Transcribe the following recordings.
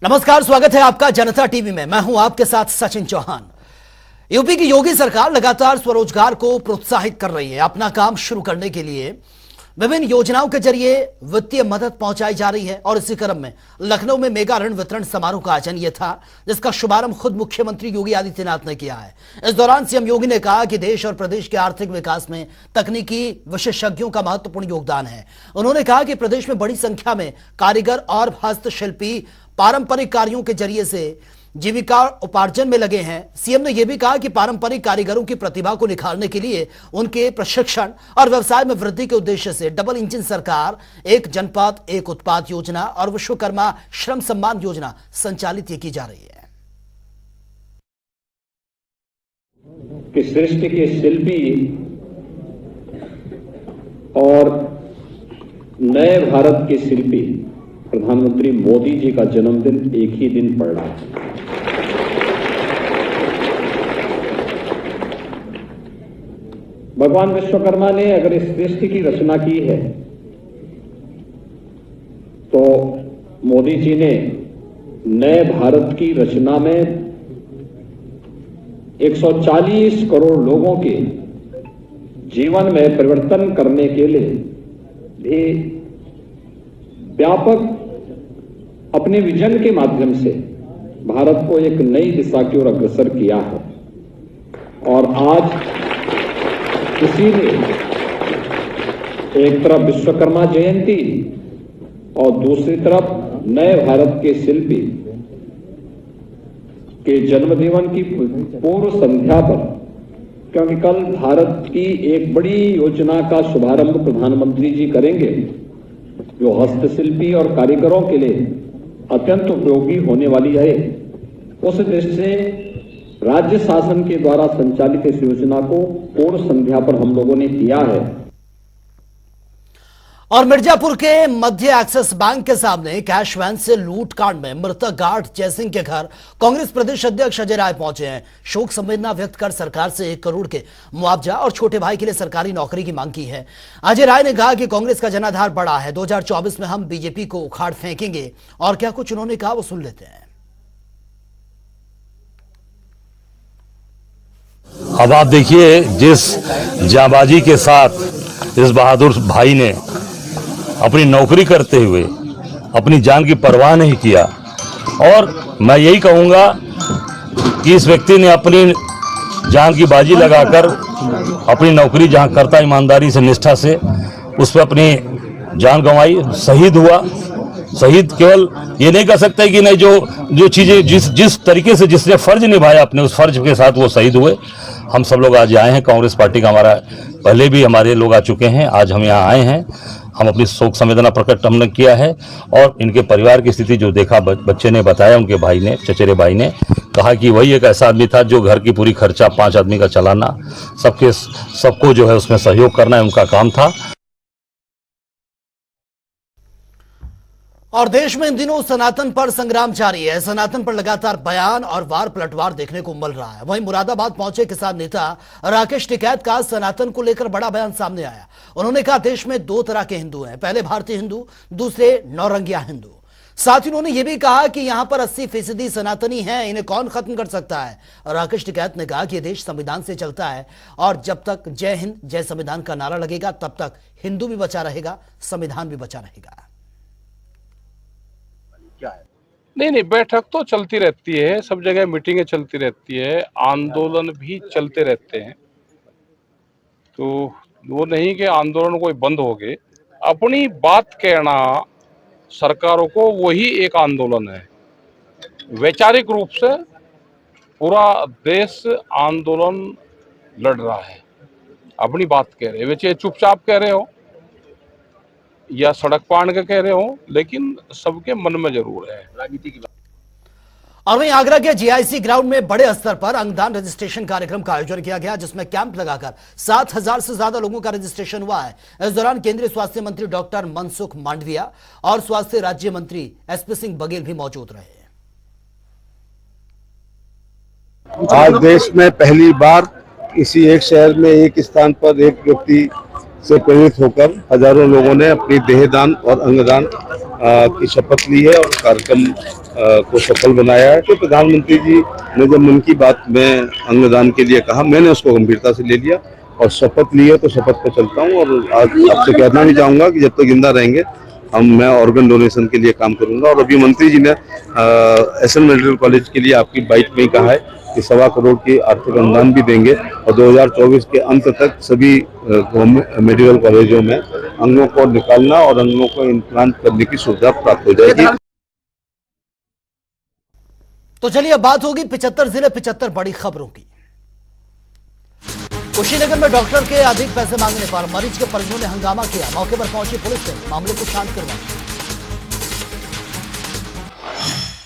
नमस्कार, स्वागत है आपका जनता टीवी में। मैं हूं आपके साथ सचिन चौहान। यूपी की योगी सरकार लगातार स्वरोजगार को प्रोत्साहित कर रही है। अपना काम शुरू करने के लिए विभिन्न योजनाओं के जरिए वित्तीय मदद पहुंचाई जा रही है और इसी क्रम में लखनऊ में मेगा ऋण वितरण समारोह का आयोजन यह था, जिसका शुभारंभ खुद मुख्यमंत्री योगी आदित्यनाथ ने किया है। इस दौरान सीएम योगी ने कहा कि देश और प्रदेश के आर्थिक विकास में तकनीकी विशेषज्ञों का महत्वपूर्ण योगदान है। उन्होंने कहा कि प्रदेश में बड़ी संख्या में कारीगर और हस्तशिल्पी पारंपरिक कार्यों के जरिए से जीविका उपार्जन में लगे हैं। सीएम ने यह भी कहा कि पारंपरिक कारीगरों की प्रतिभा को निखारने के लिए उनके प्रशिक्षण और व्यवसाय में वृद्धि के उद्देश्य से डबल इंजन सरकार, एक जनपद एक उत्पाद योजना और विश्वकर्मा श्रम सम्मान योजना संचालित की जा रही है। कि सृष्टि के शिल्पी और नए भारत के शिल्पी प्रधानमंत्री मोदी जी का जन्मदिन एक ही दिन पड़ रहा है। भगवान विश्वकर्मा ने अगर इस सृष्टि की रचना की है तो मोदी जी ने नए भारत की रचना में 140 करोड़ लोगों के जीवन में परिवर्तन करने के लिए भी व्यापक अपने विजन के माध्यम से भारत को एक नई दिशा की ओर अग्रसर किया है। और आज इसीलिए एक तरफ विश्वकर्मा जयंती और दूसरी तरफ नए भारत के शिल्पी के जन्मदिन की पूर्व संध्या पर, क्योंकि कल भारत की एक बड़ी योजना का शुभारंभ प्रधानमंत्री जी करेंगे जो हस्तशिल्पी और कारीगरों के लिए अत्यंत उपयोगी होने वाली है। उस दृष्टि से राज्य शासन के द्वारा संचालित इस योजना को पूर्व संध्या पर हम लोगों ने किया है। और मिर्जापुर के मध्य एक्सिस बैंक के सामने कैश वैन से लूट कांड में मृतक गार्ड जयसिंह के घर कांग्रेस प्रदेश अध्यक्ष अजय राय पहुंचे हैं। शोक संवेदना व्यक्त कर सरकार से 1 करोड़ के मुआवजा और छोटे भाई के लिए सरकारी नौकरी की मांग की है। अजय राय ने कहा कि कांग्रेस का जनाधार बड़ा है, 2024 में हम बीजेपी को उखाड़ फेंकेंगे। और क्या कुछ उन्होंने कहा वो सुन लेते हैं। अब आप देखिए, जिस जांबाजी के साथ इस बहादुर भाई ने अपनी नौकरी करते हुए अपनी जान की परवाह नहीं किया, और मैं यही कहूंगा कि इस व्यक्ति ने अपनी जान की बाजी लगाकर अपनी नौकरी जहां करता ईमानदारी से, निष्ठा से, उस पर अपनी जान गंवाई, शहीद हुआ। शहीद केवल ये नहीं कह सकते कि नहीं, जो चीजें जिस तरीके से जिसने फर्ज निभाया अपने, उस फर्ज के साथ वो शहीद हुए। हम सब लोग आज आए हैं, कांग्रेस पार्टी का हमारा पहले भी हमारे लोग आ चुके हैं, आज हम यहाँ आए हैं। हम अपनी शोक संवेदना प्रकट हमने किया है और इनके परिवार की स्थिति जो देखा, बच्चे ने बताया, उनके भाई ने, चचेरे भाई ने कहा कि वही एक ऐसा आदमी था जो घर की पूरी खर्चा 5 आदमी का चलाना, सबको जो है उसमें सहयोग करना है, उनका काम था। और देश में इन दिनों सनातन पर संग्राम जारी है। सनातन पर लगातार बयान और वार पलटवार देखने को मिल रहा है। वहीं मुरादाबाद पहुंचे किसान नेता राकेश टिकैत का सनातन को लेकर बड़ा बयान सामने आया। उन्होंने कहा देश में 2 तरह के हिंदू हैं, पहले भारतीय हिंदू, दूसरे नौरंगिया हिंदू। साथ ही उन्होंने यह भी कहा कि यहां पर 80% सनातनी हैं, इन्हें कौन खत्म कर सकता है। राकेश टिकैत ने कहा कि यह देश संविधान से चलता है और जब तक जय हिंद जय संविधान का नारा लगेगा तब तक हिंदू भी बचा रहेगा, संविधान भी बचा रहेगा। नहीं, बैठक तो चलती रहती है, सब जगह मीटिंगें चलती रहती है, आंदोलन भी चलते रहते हैं। तो वो नहीं कि आंदोलन कोई बंद हो गए। अपनी बात कहना सरकारों को वही एक आंदोलन है। वैचारिक रूप से पूरा देश आंदोलन लड़ रहा है, अपनी बात कह रहे हैं। वैसे चुपचाप कह रहे हो या सड़क पाड़ के कह रहे हो, लेकिन सबके मन में जरूर है राजनीति की। और वहीं आगरा के जीआईसी ग्राउंड में बड़े स्तर पर अंगदान रजिस्ट्रेशन कार्यक्रम का आयोजन किया गया, जिसमें कैंप लगाकर 7000 से ज्यादा लोगों का रजिस्ट्रेशन हुआ है। इस दौरान केंद्रीय स्वास्थ्य मंत्री डॉक्टर मनसुख मांडविया और स्वास्थ्य राज्य मंत्री एसपी सिंह बघेल भी मौजूद रहे। आज देश में पहली बार किसी एक शहर में एक स्थान पर एक व्यक्ति से प्रेरित होकर हजारों लोगों ने अपनी देहदान और अंगदान की शपथ ली है और कार्यक्रम को सफल बनाया है। तो प्रधानमंत्री जी ने जब मन की बात में अंगदान के लिए कहा, मैंने उसको गंभीरता से ले लिया और शपथ ली है, तो शपथ पर चलता हूँ। और आज आपसे कहना भी चाहूँगा कि जब तक जिंदा रहेंगे मैं ऑर्गन डोनेशन के लिए काम करूंगा। और अभी मंत्री जी ने एसएन मेडिकल कॉलेज के लिए आपकी बाइट में ही कहा है कि 1.25 करोड़ की आर्थिक अनुदान भी देंगे और 2024 के अंत तक सभी मेडिकल कॉलेजों में अंगों को निकालना और अंगों को इम्प्लांट करने की सुविधा प्राप्त हो जाएगी। तो चलिए अब बात होगी 75 जिले 75 बड़ी खबरों की। कुशीनगर में डॉक्टर के अधिक पैसे मांगने पर मरीज के परिजनों ने हंगामा किया। मौके पर पहुंची पुलिस ने मामले को शांत करवाया।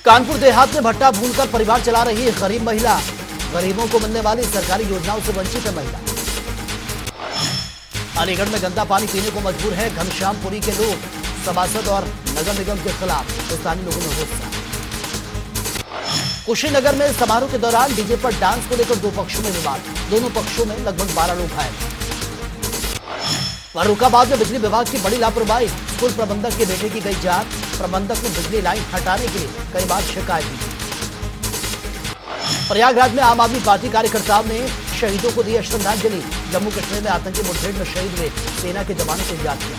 कानपुर देहात में भट्टा भूनकर परिवार चला रही है गरीब महिला। गरीबों को मिलने वाली सरकारी योजनाओं से वंचित है महिला। अलीगढ़ में गंदा पानी पीने को मजबूर है घनश्यामपुरी के लोग। सभासद और नगर निगम के खिलाफ स्थानीय लोगों में गुस्सा। कुशीनगर में समारोह के दौरान डीजे पर डांस को लेकर 2 पक्षों में विवाद। दोनों पक्षों में लगभग 12 लोग घायल। फर्रुखाबाद में बिजली विभाग की बड़ी लापरवाही। स्कूल प्रबंधक के बेटे की गई जांच। प्रबंधक ने बिजली लाइन हटाने के लिए कई बार शिकायत दी। प्रयागराज में आम आदमी पार्टी कार्यकर्ताओं ने शहीदों को दी श्रद्धांजलि। जम्मू कश्मीर में आतंकी मुठभेड़ में शहीद हुए सेना के जवानों को याद किया।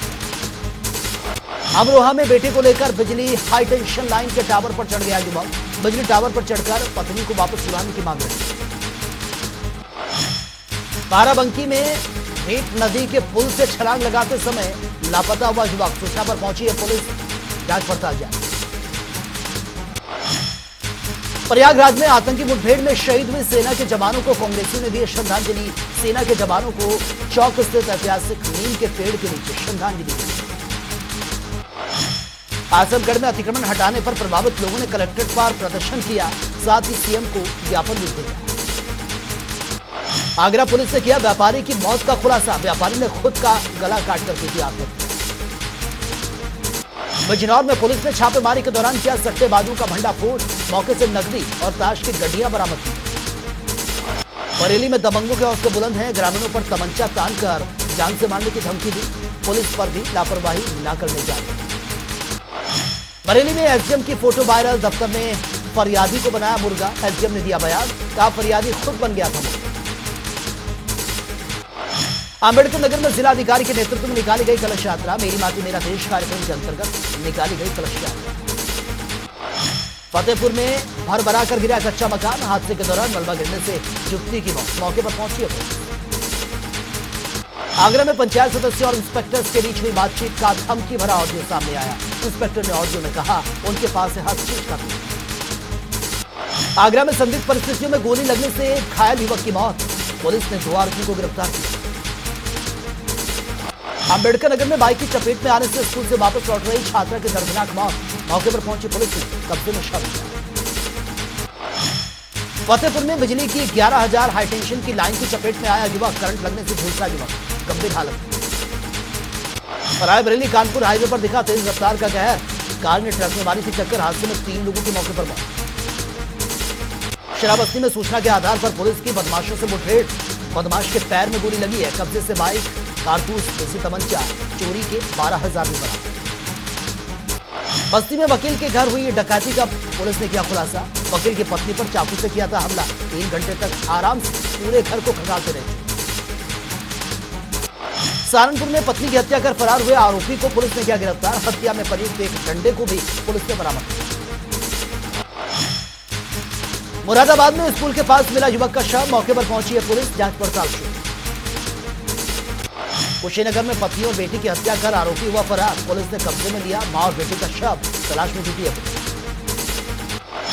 अमरोहा में बेटे को लेकर बिजली हाई टेंशन लाइन के टावर पर चढ़ गया युवक। बिजली टावर पर चढ़कर पत्नी को वापस बुलाने की मांग रही। बाराबंकी में नीट नदी के पुल से छलांग लगाते समय लापता हुआ युवक। सूचना पर पहुंची है पुलिस, जांच पड़ताल जारी। प्रयागराज में आतंकी मुठभेड़ में शहीद हुए सेना के जवानों को कांग्रेसियों ने दी श्रद्धांजलि। सेना के जवानों को चौक स्थित ऐतिहासिक नीम के पेड़ के नीचे श्रद्धांजलि दी। आजमगढ़ में अतिक्रमण हटाने पर प्रभावित लोगों ने कलेक्ट्रेट पर प्रदर्शन किया। साथ ही सीएम को ज्ञापन भी दिया। आगरा पुलिस ने किया व्यापारी की मौत का खुलासा। व्यापारी ने खुद का गला काटकर की थी आत्महत्या। बिजनौर में पुलिस ने छापेमारी के दौरान किया सट्टेबाजों का भंडाफोड़। मौके से नकदी और ताश की गड्डियां बरामद की। बरेली में दबंगों के हौसले बुलंद हैं। ग्रामीणों पर तमंचा तानकर जान से मारने की धमकी दी। पुलिस पर भी लापरवाही न करने जाए। बरेली में एसडीएम की फोटो वायरल। दफ्तर में फरियादी को बनाया मुर्गा। एसडीएम ने दिया बयान, कहा फरियादी खुद बन गया था मुर्गा। अंबेडकर नगर में जिलाधिकारी के नेतृत्व में निकाली गई कलश यात्रा। मेरी माटी मेरा देश कार्यक्रम के अंतर्गत निकाली गई कलश यात्रा। फतेहपुर में भर भरा कर गिरा कच्चा मकान। हादसे के दौरान मलबा गिरने से युवती की मौत। मौके पर पहुंची है। आगरा में पंचायत सदस्य और इंस्पेक्टर्स के बीच हुई बातचीत का धमकी भरा ऑडियो सामने आया। इंस्पेक्टर ने ऑडियो में कहा उनके पास है हर चीज का। आगरा में संदिग्ध परिस्थितियों में गोली लगने से घायल युवक की मौत। पुलिस ने 2 आरोपियों को गिरफ्तार किया। अंबेडकर नगर में बाइक की चपेट में आने से स्कूल से वापस लौट रही छात्रा की दर्दनाक मौत। मौके पर पहुंची पुलिस ने कब्जे में शव लिया। फतेहपुर में बिजली की 11,000 हाईटेंशन की लाइन की चपेट में आया युवक। करंट लगने से झुलसा युवक, गंभीर हालत। रायबरेली कानपुर हाईवे पर दिखा तेज रफ्तार का कहर। कार ने ट्रक में मारी थी टक्कर। हादसे में 3 लोगों की मौके पर मौत। शराबस्ती में सूचना के आधार पर पुलिस की बदमाशों से मुठभेड़। बदमाश के पैर में गोली लगी है। कब्जे से बाइक, कारतूस, देसी तमंचा, चोरी के 12,000 भी बरामद। बस्ती में वकील के घर हुई डकैती का पुलिस ने किया खुलासा। वकील की पत्नी पर चाकू से किया था हमला। 3 घंटे तक आराम से पूरे घर को खंगालते रहे। सहारनपुर में पत्नी की हत्या कर फरार हुए आरोपी को पुलिस ने किया गिरफ्तार। हत्या में प्रयुक्त एक डंडे को भी पुलिस ने बरामद किया। मुरादाबाद में स्कूल के पास मिला युवक का शव। मौके पर पहुंची है पुलिस, जांच पड़ताल शुरू। कुशीनगर में पत्नी और बेटी की हत्या कर आरोपी हुआ फरार। पुलिस ने कब्जे में लिया मां और बेटी का शव। तलाश में जुटी है पुलिस।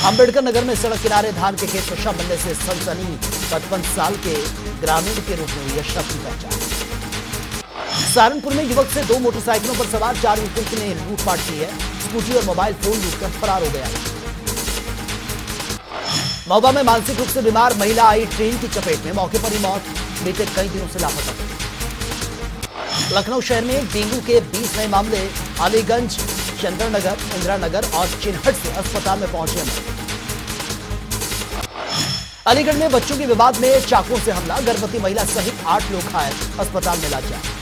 अंबेडकर नगर में सड़क किनारे धान के खेत में शव मिलने से सनसनी। 55 साल के ग्रामीण के रूप में हुई है शव की पहचान। सहारनपुर में युवक से 2 मोटरसाइकिलों पर सवार 4 युवकों ने लूटपाट की है। स्कूटी और मोबाइल फोन लूटकर फरार हो गया। महोबा में मानसिक रूप से बीमार महिला आई ट्रेन की चपेट में। मौके पर ही मौत। बीते कई दिनों से लापता। लखनऊ शहर में डेंगू के 20 नए मामले। अलीगंज, चंद्रनगर, इंदिरा नगर और चिन्हट से अस्पताल में पहुंचे हैं। अलीगढ़ में बच्चों के विवाद में चाकुओं से हमला। गर्भवती महिला सहित 8 लोग घायल, अस्पताल में इलाज जारी।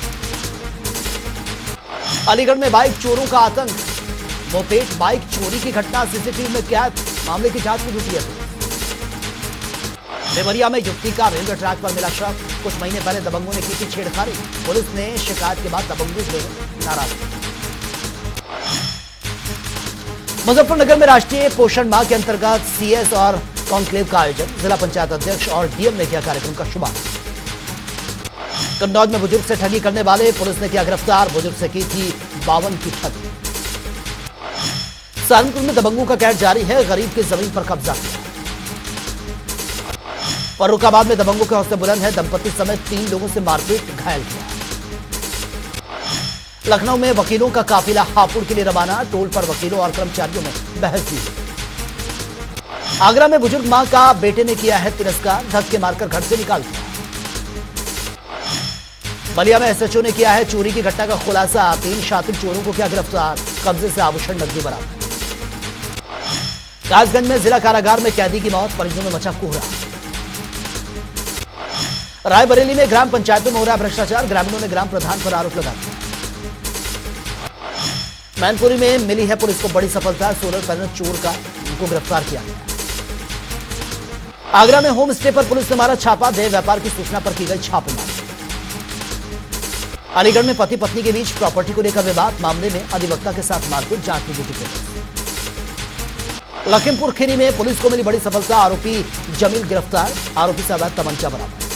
अलीगढ़ में बाइक चोरों का आतंक। मोपेड बाइक चोरी की घटना सीसीटीवी में कैद, मामले की जांच में जुटी है। देवरिया में युवती का रेलवे ट्रैक पर मिला शव, कुछ महीने पहले दबंगों ने की थी छेड़खानी, पुलिस ने शिकायत के बाद दबंगों से नाराज। मुजफ्फरनगर में राष्ट्रीय पोषण माह के अंतर्गत सीएस और कॉन्क्लेव का आयोजन, जिला पंचायत अध्यक्ष और डीएम ने किया कार्यक्रम का शुभारंभ। कन्नौज में बुजुर्ग से ठगी करने वाले पुलिस ने किया गिरफ्तार, बुजुर्ग से की थी 52 की ठगी। सहारनपुर में दबंगों का कहर जारी है, गरीब की जमीन पर कब्जा किया। फर्रुखाबाद में दबंगों के हौसले बुलंद है, दंपति समेत 3 लोगों से मारपीट, घायल किया। लखनऊ में वकीलों का काफिला हापुड़ के लिए रवाना, टोल पर वकीलों और कर्मचारियों में बहस हुई। आगरा में बुजुर्ग मां का बेटे ने किया है तिरस्कार, धक्के मारकर घर से निकाल दिया। बलिया में एसएचओ ने किया है चोरी की घटना का खुलासा, 3 शातिर चोरों को किया गिरफ्तार, कब्जे से आभूषण नकदी बरामद। कासगंज में जिला कारागार में कैदी की मौत, परिजनों में मचा कोहरा। रायबरेली में ग्राम पंचायतों में हो रहा भ्रष्टाचार, ग्रामीणों ने ग्राम प्रधान पर आरोप लगाया। मैनपुरी में मिली है पुलिस को बड़ी सफलता, सोलर पैनल चोर का उनको गिरफ्तार किया गया। आगरा में होम स्टे पर पुलिस ने मारा छापा, देह व्यापार की सूचना पर की गई छापेमारी। अलीगढ़ में पति पत्नी के बीच प्रॉपर्टी को लेकर विवाद, मामले में अधिवक्ता के साथ मारपीट, जांच में जुटी पुलिस। लखीमपुर खीरी में पुलिस को मिली बड़ी सफलता, आरोपी जमील गिरफ्तार, आरोपी से अवैध तमंचा बरामद।